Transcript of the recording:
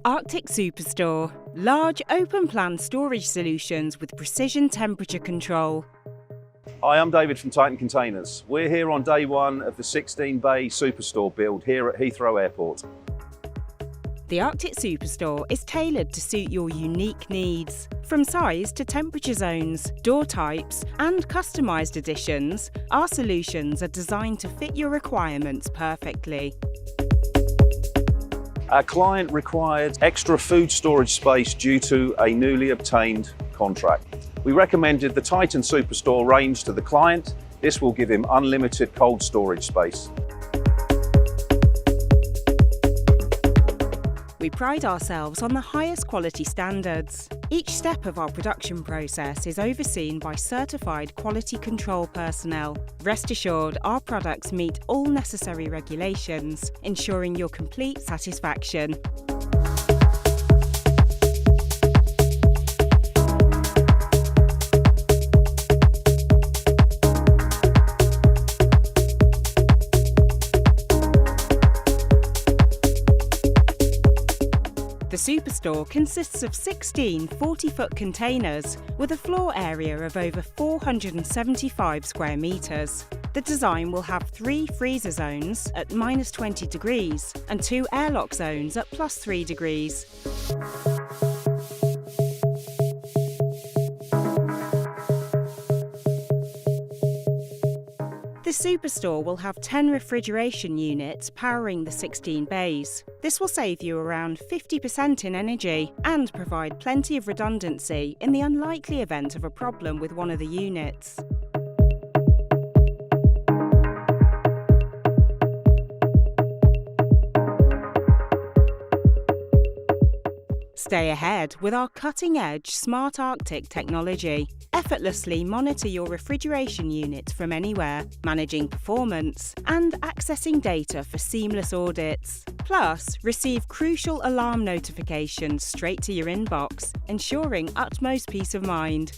Arctic SuperStore. Large open-plan storage solutions with precision temperature control. Hi, I'm David from Titan Containers. We're here on day one of the 16-bay SuperStore build here at Heathrow Airport. The Arctic SuperStore is tailored to suit your unique needs. From size to temperature zones, door types, and customised additions, our solutions are designed to fit your requirements perfectly. Our client required extra food storage space due to a newly obtained contract. We recommended the Titan SuperStore range to the client. This will give him unlimited cold storage space. We pride ourselves on the highest quality standards. Each step of our production process is overseen by certified quality control personnel. Rest assured, our products meet all necessary regulations, ensuring your complete satisfaction. The SuperStore consists of 16 40-foot containers with a floor area of over 475 square metres. The design will have 3 freezer zones at -20 degrees and 2 airlock zones at +3 degrees. The SuperStore will have 10 refrigeration units powering the 16 bays. This will save you around 50% in energy and provide plenty of redundancy in the unlikely event of a problem with one of the units. Stay ahead with our cutting-edge Smart Arctic technology. Effortlessly monitor your refrigeration unit from anywhere, managing performance and accessing data for seamless audits. Plus, receive crucial alarm notifications straight to your inbox, ensuring utmost peace of mind.